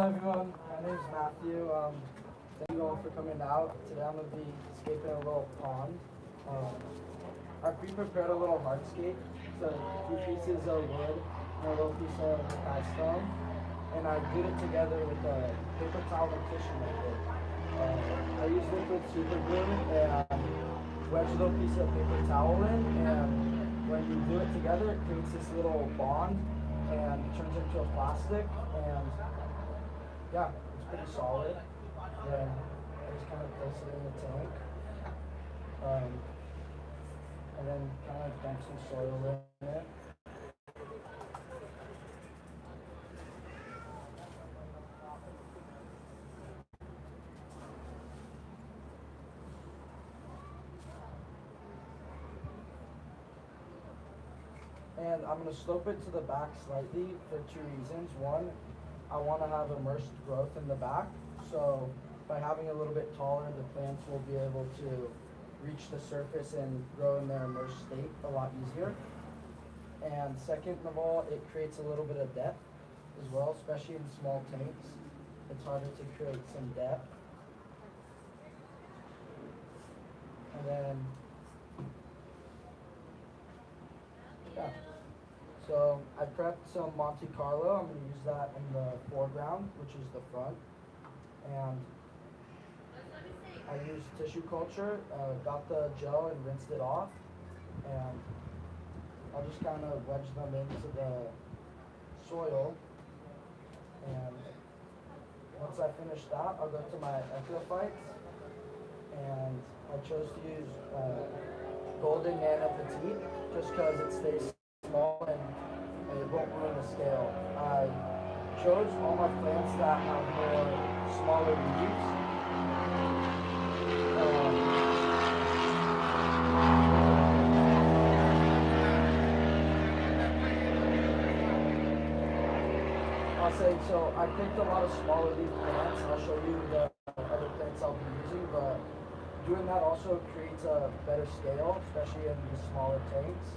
everyone, my name is Matthew. Thank you all for coming out. Today I'm going to be scaping a little pond. I pre-prepared a little hardscape, so 2 pieces of wood and a little piece of Pet Zone, and I glued it together with a paper towel and tissue method. I used liquid super glue and wedged a little piece of paper towel in, and when you glue it together, it creates this little bond and turns into a plastic, and yeah, it's pretty solid. Then I just kind of place it in the tank, and then kind of dump some soil in it. And I'm going to slope it to the back slightly for 2 reasons. One, I want to have immersed growth in the back, so by having a little bit taller, the plants will be able to reach the surface and grow in their immersed state a lot easier. And second of all, it creates a little bit of depth as well, especially in small tanks. It's harder to create some depth. And then, yeah. So I prepped some Monte Carlo. I'm going to use that in the foreground, which is the front. And I used tissue culture, got the gel and rinsed it off. And I'll just kind of wedge them into the soil. And once I finish that, I'll go to my epiphytes. And I chose to use golden nano petite just because it stays small and it won't ruin the scale. I chose all my plants that have more smaller leaves. I'll say, so I picked a lot of smaller leaf plants. I'll show you the other plants I'll be using, but doing that also creates a better scale, especially in the smaller tanks.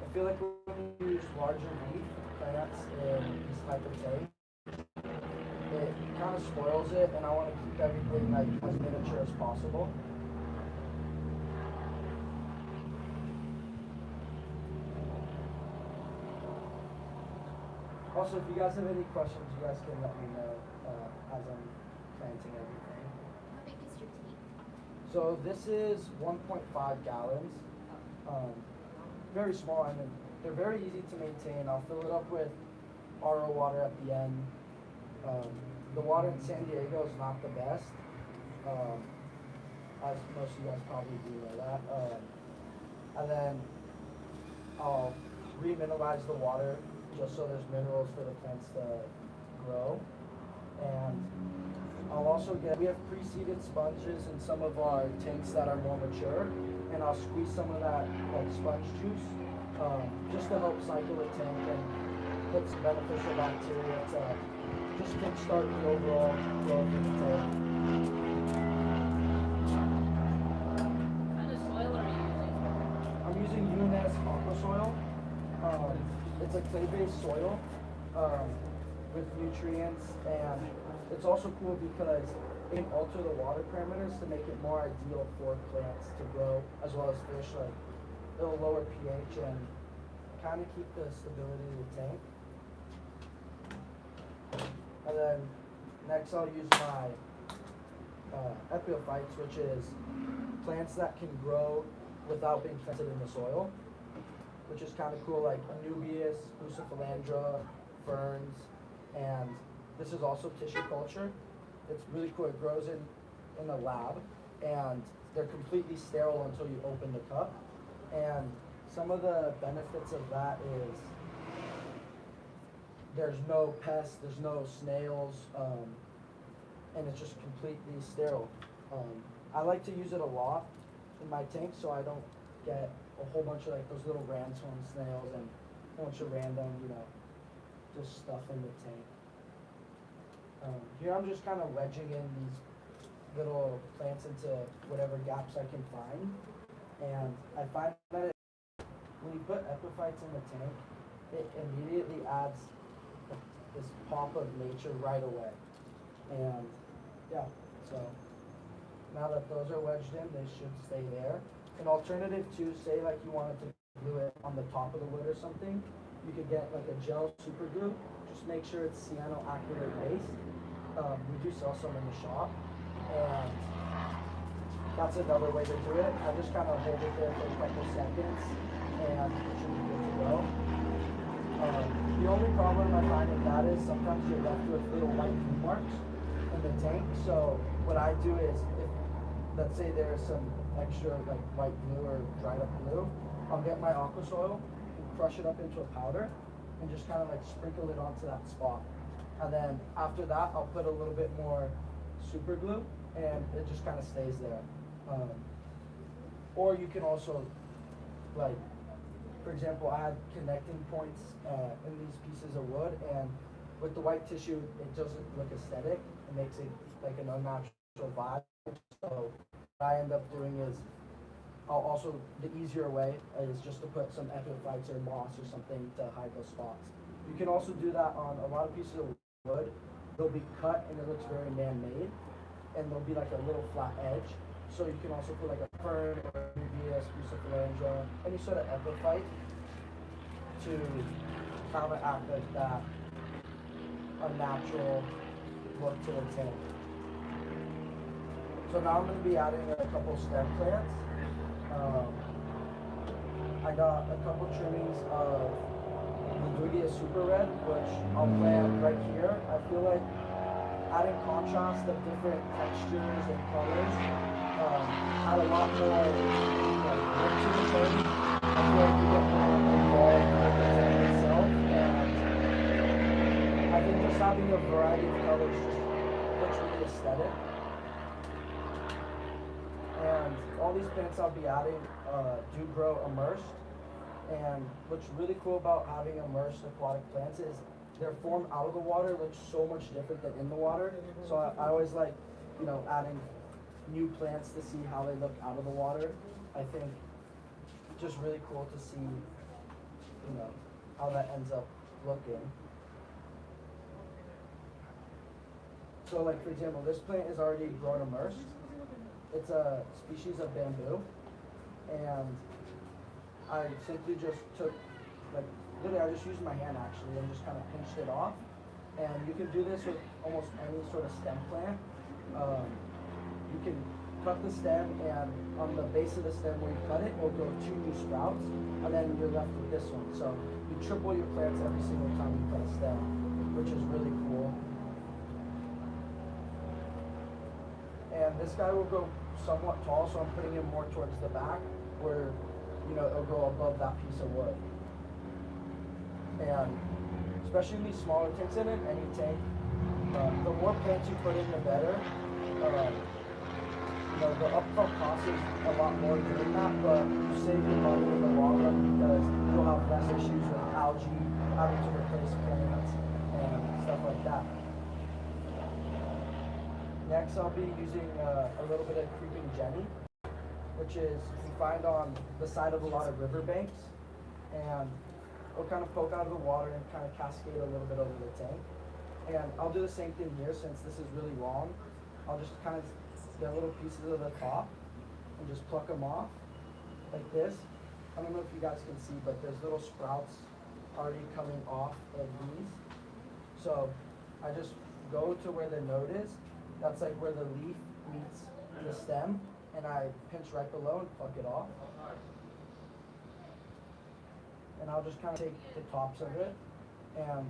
I feel like when you use larger leaf plants in these type of tanks, it kind of spoils it, and I want to keep everything like as miniature as possible. Also, if you guys have any questions, you guys can let me know as I'm planting everything. How big is your tank? So this is 1.5 gallons. Very small. I mean, they're very easy to maintain. I'll fill it up with RO water at the end. The water in San Diego is not the best, as most of you guys probably do know that. And then I'll remineralize the water just so there's minerals for the plants to grow. And I'll also we have pre-seeded sponges in some of our tanks that are more mature, and I'll squeeze some of that like sponge juice just to help cycle the tank and put some beneficial bacteria to just kickstart the overall growth of the tank. What kind of soil are you using? I'm using UNS aqua soil. It's a clay-based soil with nutrients, and it's also cool because it can alter the water parameters to make it more ideal for plants to grow, as well as fish. Like it'll lower pH and kind of keep the stability of the tank. And then next I'll use my epiphytes, which is plants that can grow without being planted in the soil, which is kind of cool, like Anubias, Bucephalandra, ferns, and this is also tissue culture. It's really cool. It grows in a lab, and they're completely sterile until you open the cup. And some of the benefits of that is there's no pests, there's no snails, and it's just completely sterile. I like to use it a lot in my tank so I don't get a whole bunch of like those little ransome snails and a bunch of random, just stuff in the tank. Here I'm just kind of wedging in these little plants into whatever gaps I can find, and I find that when you put epiphytes in the tank, it immediately adds a this pop of nature right away. And yeah, so now that those are wedged in, they should stay there. An alternative too, say like you wanted to glue it on the top of the wood or something, you could get like a gel super glue. Just make sure it's cyano acrylic based. We do sell some in the shop, and that's another way to do it. I just kind of hold it there for a couple seconds, and it should be good to go. The only problem I find with that is sometimes you're left with little white glue marks in the tank. So what I do is, if let's say there's some extra like white glue or dried up glue, I'll get my aqua soil and crush it up into a powder and just kind of like sprinkle it onto that spot. And then after that, I'll put a little bit more super glue and it just kind of stays there. Or you can also, like, for example, I had connecting points in these pieces of wood, and with the white tissue, it doesn't look aesthetic. It makes it like an unnatural vibe. So what I end up doing is, I'll also, the easier way is just to put some epiphytes or moss or something to hide those spots. You can also do that on a lot of pieces of wood. They'll be cut and it looks very man-made, and there'll be like a little flat edge. So you can also put like a fern or maybe a Spiciphalangia, any sort of epiphyte to counteract like that unnatural look to the tank. So now I'm going to be adding a couple stem plants. I got a couple trimmings of the Dugia Super Red, which I'll plant right here. I feel like adding contrast of different textures and colors add a lot more like look to the tank. I feel like you get more involved with the tank itself, and I think just having a variety of colors just looks really aesthetic. And all these plants I'll be adding do grow immersed. And what's really cool about having immersed aquatic plants is their form out of the water looks so much different than in the water. So I always like, you know, adding new plants to see how they look out of the water. I think it's just really cool to see, you know, how that ends up looking. So like, for example, this plant is already grown immersed. It's a species of bamboo, and I simply just took, like, literally I just used my hand actually and just kind of pinched it off. And you can do this with almost any sort of stem plant. You can cut the stem, and on the base of the stem where you cut it will grow 2 new sprouts, and then you're left with this one. So you triple your plants every single time you cut a stem, which is really cool. And this guy will grow somewhat tall, so I'm putting him more towards the back where, you know, it'll grow above that piece of wood. And especially these smaller tanks in it, any tank, the more plants you put in, the better. You know, the upfront cost is a lot more doing that, but you save your money in the long run because you'll have less issues with algae, having to replace plants, and stuff like that. Next, I'll be using a little bit of creeping Jenny, which is you find on the side of a lot of riverbanks, and it'll kind of poke out of the water and kind of cascade a little bit over the tank. And I'll do the same thing here since this is really long. I'll just kind of get little pieces of the top and just pluck them off like this. I don't know if you guys can see, but there's little sprouts already coming off of these. So I just go to where the node is. That's like where the leaf meets the stem, and I pinch right below and pluck it off. And I'll just kind of take the tops of it, and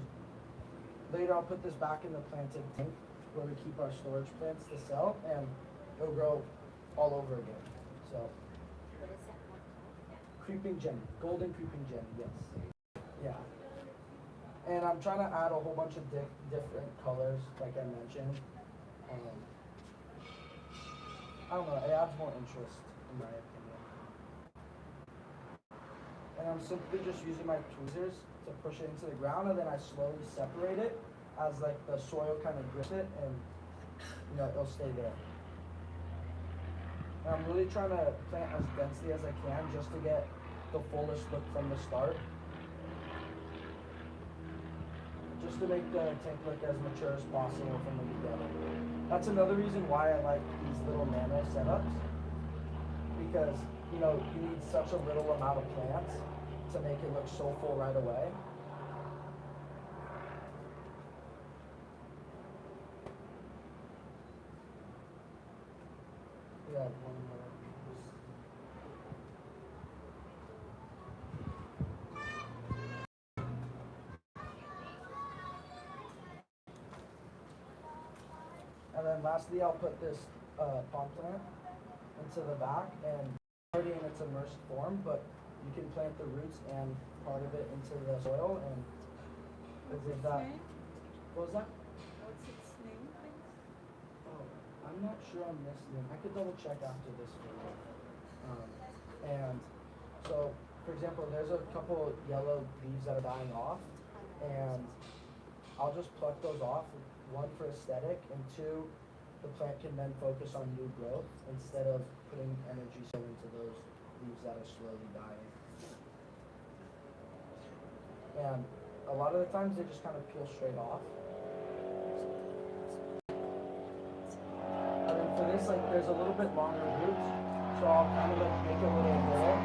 later I'll put this back in the planted tank where we keep our storage plants to sell, and it'll grow all over again. So, creeping Jenny, golden creeping Jenny, yes. Yeah. And I'm trying to add a whole bunch of different colors, like I mentioned. I don't know, it adds more interest in my opinion. And I'm simply just using my tweezers to push it into the ground, and then I slowly separate it as like the soil kind of grips it, and you know, it'll stay there. And I'm really trying to plant as densely as I can just to get the fullest look from the start. just to make the tank look as mature as possible from the beginning. That's another reason why I like these little nano setups, because you know you need such a little amount of plants to make it look so full right away. We have one more. And then lastly, I'll put this pond plant into the back, and already in its immersed form, but you can plant the roots and part of it into the soil, and What's give its that. name? What was that? What's its name, please? Oh, I'm not sure on this name. I could double check after this video. And so, for example, there's a couple yellow leaves that are dying off, and I'll just pluck those off. One, for aesthetic, and two, the plant can then focus on new growth instead of putting energy so into those leaves that are slowly dying. And a lot of the times they just kind of peel straight off. And then for this, like, there's a little bit longer roots, so I'll kind of like make a little hole.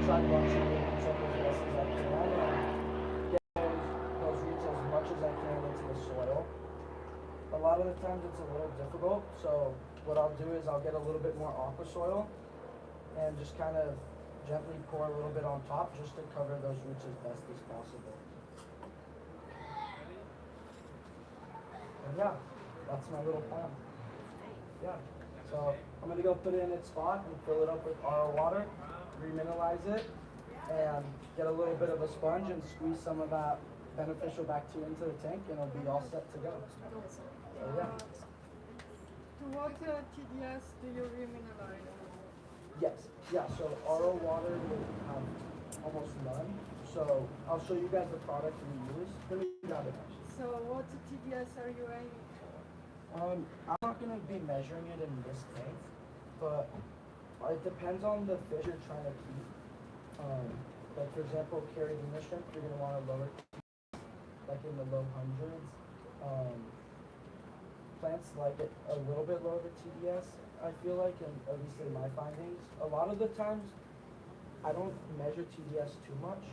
Try bunching the roots up as best as I can and get those roots as much as I can into the soil. A lot of the times it's a little difficult, so what I'll do is I'll get a little bit more aqua soil and just kind of gently pour a little bit on top just to cover those roots as best as possible. And yeah, that's my little plan. Yeah, so I'm gonna go put it in its spot and fill it up with RO water, remineralize it, and get a little bit of a sponge and squeeze some of that beneficial bacteria into the tank, and it'll be all set to go. So yeah. To what TDS do you remineralize? Yes, yeah, so RO water will have almost none. So I'll show you guys the product we use. Let me grab it actually. So what TDS are you aiming for? I'm not gonna be measuring it in this tank, but it depends on the fish you're trying to keep. Like for example, carabiner shrimp, you're gonna want to lower, like in the low hundreds. Plants like it a little bit lower the TDS, I feel like, and at least in my findings. A lot of the times, I don't measure TDS too much.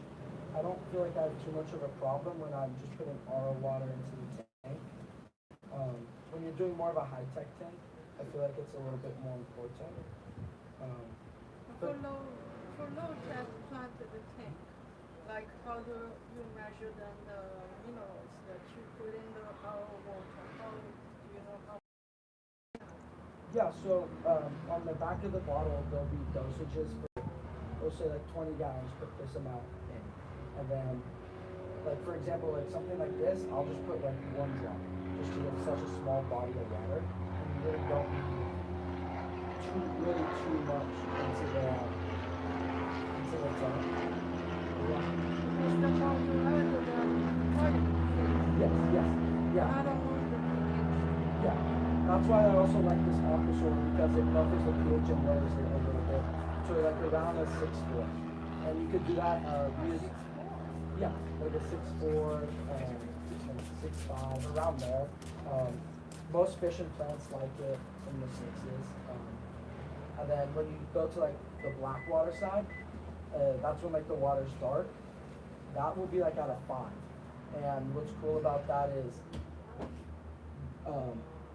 I don't feel like I have too much of a problem when I'm just putting RO water into the tank. When you're doing more of a high-tech tank, I feel like it's a little bit more important. For low tech planted tank, like how do you measure then the minerals that you put in the RO water? How do you know how? Yeah, so on the back of the bottle, there'll be dosages for, we'll say like 20 gallons, put this amount in. And then, like for example, like something like this, I'll just put like 1 drop, just to get such a small body of water. And you really don't need too much into the tank. Yeah. Because the more you add the quality. Yes, yeah. I don't want the pH. Yeah, that's why I also like this aqua soil, because it buffers the pH and lowers it a little bit to like around a 6.4. And you could do that use, yeah, like a 6.4 and 6.5 around there. Most fish and plants like it in the 6s. And then when you go to like the black water side, that's when like the water's dark. That will be like at a 5. And what's cool about that is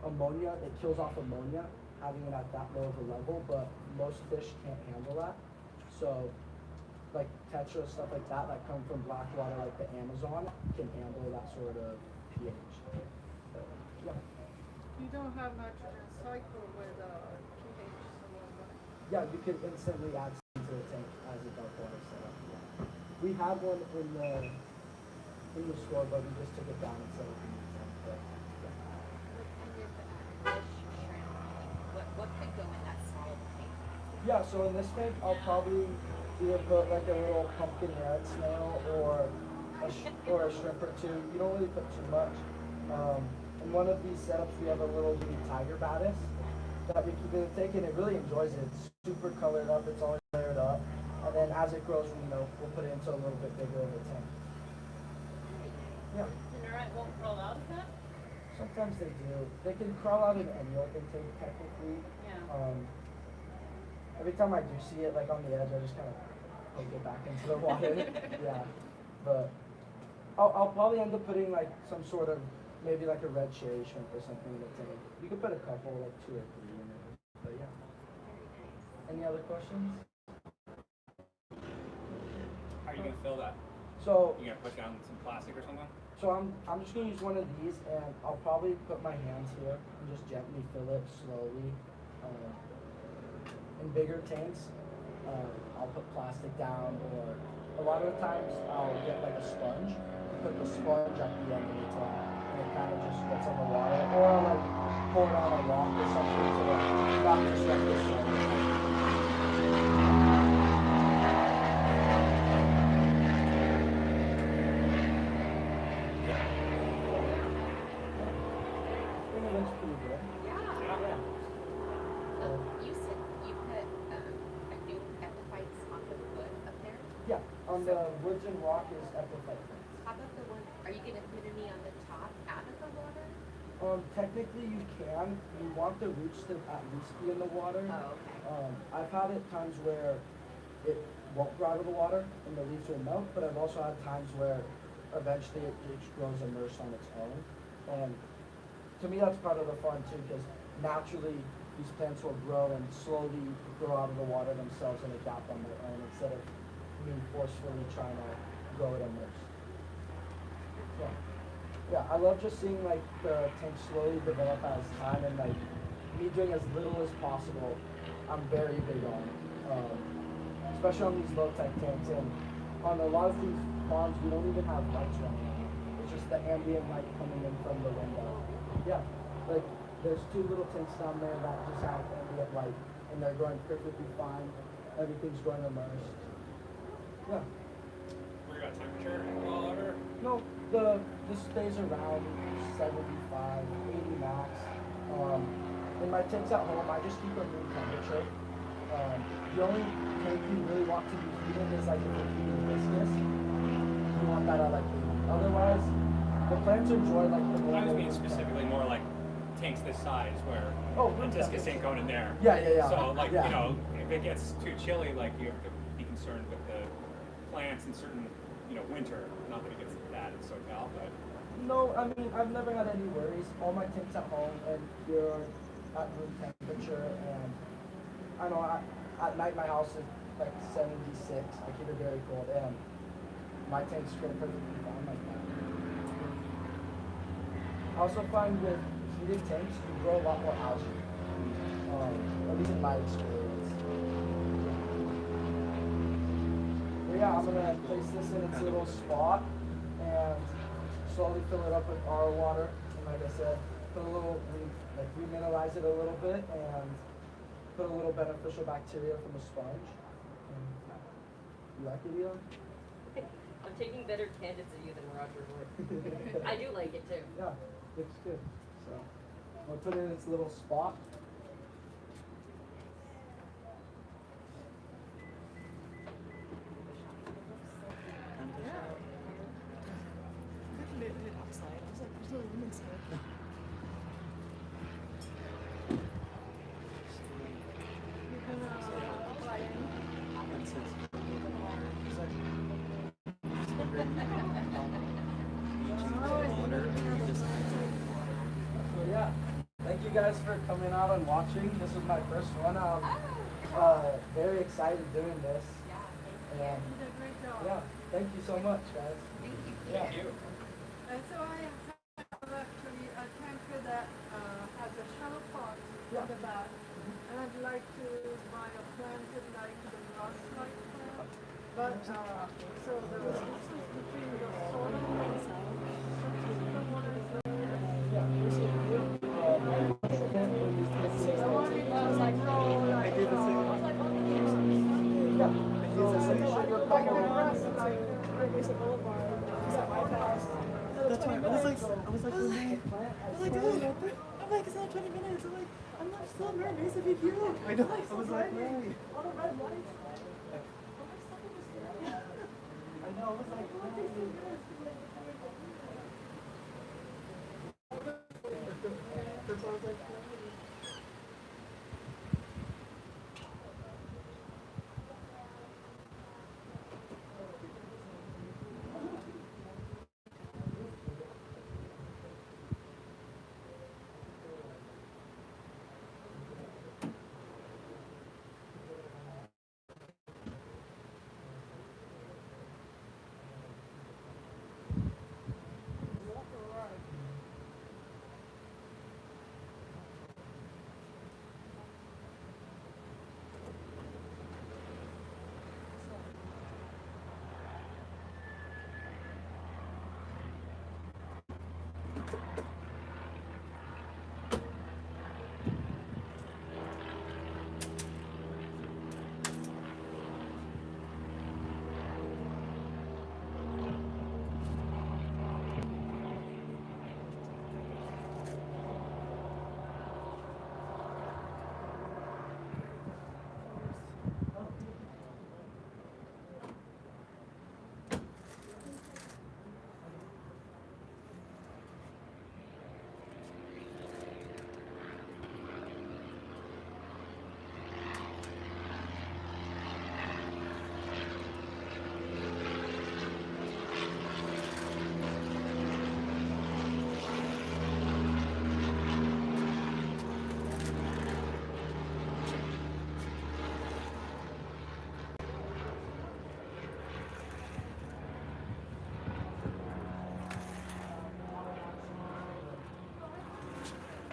ammonia, it kills off ammonia, having it at that low of a level, but most fish can't handle that. So like tetra, stuff like that come from black water, like the Amazon, can handle that sort of pH. Yeah. You don't have nitrogen cycle with pH, so Yeah, you can instantly add some to the tank as a dark water setup. Yeah. We have one in the store, but we just took it down and set it in the tank. But, yeah. What could go in that small tank? Yeah, so in this tank, I'll probably either put like a little pumpkin red snail or a shrimp or two. You don't really put too much. In one of these setups, we have a little mini tiger baddis, that we keep in the tank, and it really enjoys it. It's super colored up. It's always layered up, and then as it grows, we'll put it into a little bit bigger of a tank. Yeah. And the rat won't crawl out of that? Sometimes they do. They can crawl out of any open tank technically. Yeah. Every time I do see it, like on the edge, I just kind of poke it back into the water. Yeah. But I'll probably end up putting like some sort of, maybe like a red cherry shrimp or something in the tank. You could put a couple, like 2 or 3 in it. But yeah. Any other questions? How are you gonna fill that? So You gonna put down some plastic or something? So I'm just gonna use one of these, and I'll probably put my hands here and just gently fill it slowly. In bigger tanks, I'll put plastic down, or a lot of the times I'll get like a sponge and put the sponge at the end of the tank, and it kind of just gets on the water, or I'll like pour it on a rock or something to not disrupt the sludge. Pretty good. Yeah. You said you put a new epiphytes on the wood up there? Yeah, on the woods and rock is epiphyte. How about the one, are you gonna put any on the top out of the water? Technically you can. You want the roots to at least be in the water. Oh, okay. I've had it times where it won't grow out of the water and the leaves will melt, but I've also had times where eventually it just grows immersed on its own. And to me that's part of the fun too, because naturally these plants will grow and slowly grow out of the water themselves and adapt on their own instead of me forcefully trying to grow it immersed. Yeah. Yeah, I love just seeing like the tank slowly develop as time, and like me doing as little as possible. I'm very big on, especially on these low tech tanks, and on a lot of these ponds we don't even have lights running on. It's just the ambient light coming in from the window. Yeah, like there's 2 little tanks down there that just have ambient light, and they're growing perfectly fine. Everything's growing immersed. Yeah. Where you got temperature all over? No, this stays around 75, 80 max. In my tanks at home, I just keep a room temperature. The only tank you really want to be heating is like if you're heating viscous. You want that at like 80. Otherwise, the plants enjoy like the I was normal mean room specifically more like tanks this size where room the discus temperature. ain't going in there. Yeah. So like, yeah. you know, if it gets too chilly, like you have to be concerned with the plants in certain, winter. Not that it gets bad in SoCal, but. No, I mean, I've never had any worries. All my tanks at home, and they're at room temperature, and I know at night my house is like 76. I keep it very cold, and my tanks grow perfectly fine like that. I also find with heated tanks, you grow a lot more algae, at least in my experience. But yeah, I'm gonna place this in its little spot, and slowly fill it up with our water, and like I said, put a little, remineralize it a little bit, and put a little beneficial bacteria from the sponge. And you like it, Elon? I'm taking better candidates of you than Roger would. I do like it too. Yeah, looks good. So, I'm gonna put it in its little spot. So yeah, thank you guys for coming out and watching. This is my first one. I'm very excited doing this. And You did a great job. yeah, thank you so much, guys. Thank you. Yeah. Thank you. And so I have actually a tanker that has a shallow pot Yeah. at the back, and I'd like to buy a planted like the grass-like plant. But so the distance between the soil and the water is Yeah. the one it was like no like Yeah. So like your like couple the grass like Regulation Boulevard. Is that my house? That's why I was like, oh, like, it's not 20 minutes. I'm like, still nervous if you do. I know. I was like, hey, on a red light. I know. I was like, that's why I was like,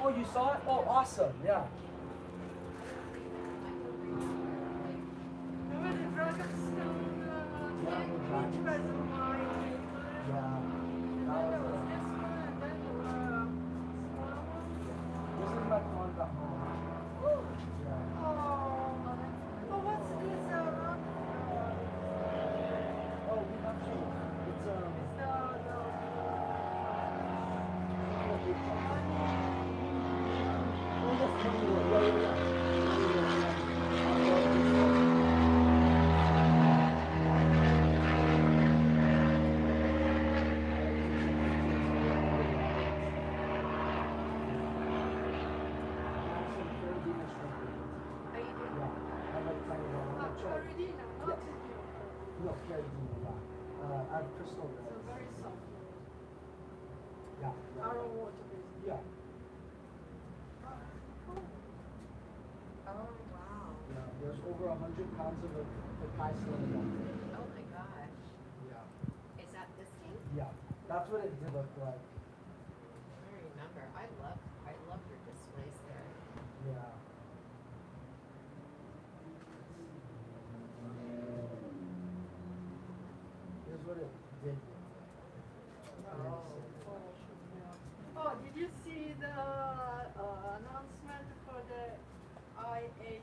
oh, you saw it? Oh, awesome. Yeah. Remember the Dragonstone tank? Which was my favorite. Yeah. And then there was this one, and then there were smaller ones. This is my phone back home. Ooh. Yeah. Oh, what's this round? Oh, we have to. It's oh, that's funny. Yeah. Are you doing? Yeah, I like playing them. I'm not sure. Carolina, not Yes. in your No, Carolina, yeah. I have crystal So reds. very soft. Yeah. Arrow water basically. Yeah. Oh wow. Yeah. There's over 100 pounds of the pie slug in there. Oh my gosh. Yeah. Is that this tank? Yeah. That's what it did look like. I remember. I love your displays there. Yeah. Here's what it did. Oh, did you see the announcement for the IAPRC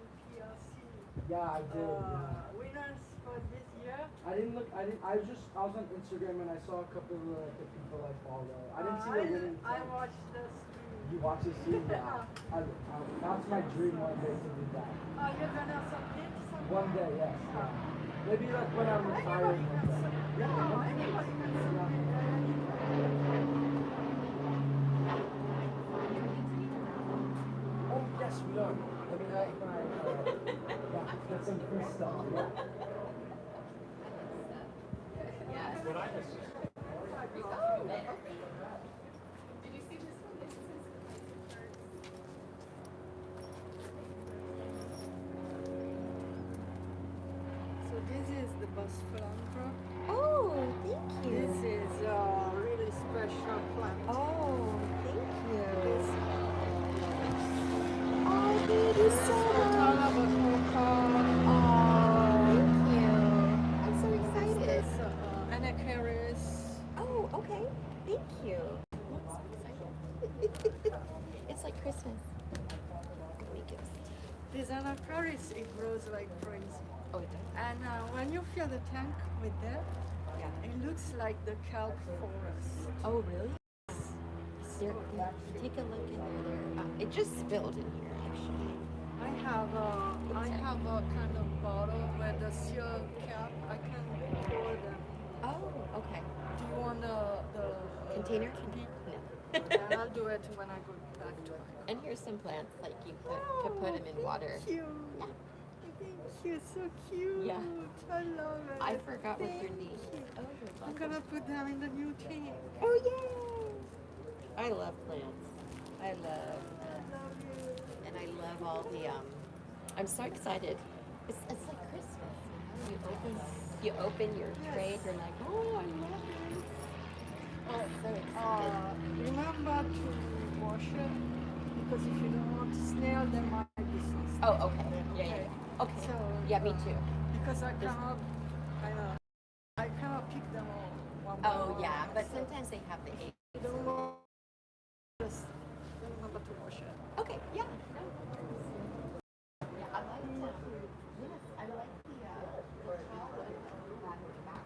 Yeah, I did. Yeah. winners for this year? I didn't look. I was on Instagram and I saw a couple of the people I follow. I didn't see the winning. I watched the stream. You watch the stream? Yeah. That's my dream one day to do that. You're gonna submit something? One day, yes. Yeah. Maybe like when I'm retired. Anybody can submit. Yeah. No, anybody can submit. Oh yes, we are. Let me like get some free stuff. Yeah. Yes. What I just Oh, okay. Did you see this one? This is So this is the bus flounder. Oh, thank This you. is a really special plant. Oh, thank This you. Oh, thank you so Scotala much. bacopa. Oh, thank you. I'm so excited. This Anacharis. Oh, okay. Thank you. It's like Christmas. We gifts. This Anacharis, it grows like crazy. Oh, it does. And when you fill the tank with that, Yeah. it looks like the kelp forest. Oh, really? It's so nice. Take a look in there. It just spilled in here, actually. I have a kind of bottle with a seal cap. I can pour them. Oh, okay. Do you want the Container? container? No. Then I'll do it when I go back to my car. And here's some plants, like you could put them in water. Cute. Yeah. Thank you. So cute. Yeah. I love it. I forgot what their Thank name you. is. Oh, you're I'm welcome. gonna put them in the new tank. Oh, yay! I love plants. I love Love you. and I love all the I'm so excited. It's like Christmas, you know? You open your tray, Yes. you're like, oh, I love this. I'm so excited. Remember to wash it because if you don't want snail, there might be some snail. Oh, okay. Yeah. Okay. So, Yeah, me too. Because I cannot pick them all one by Oh, one. yeah, but So sometimes they have the egg. don't wa- just remember to wash it. Okay, yeah. No. Yeah, I like yes, I like the towel and the back.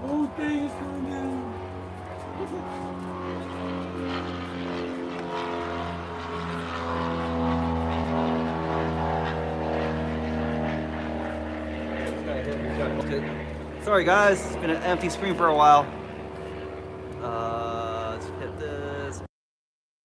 whole thing is going down. Sorry guys, it's been an empty screen for a while.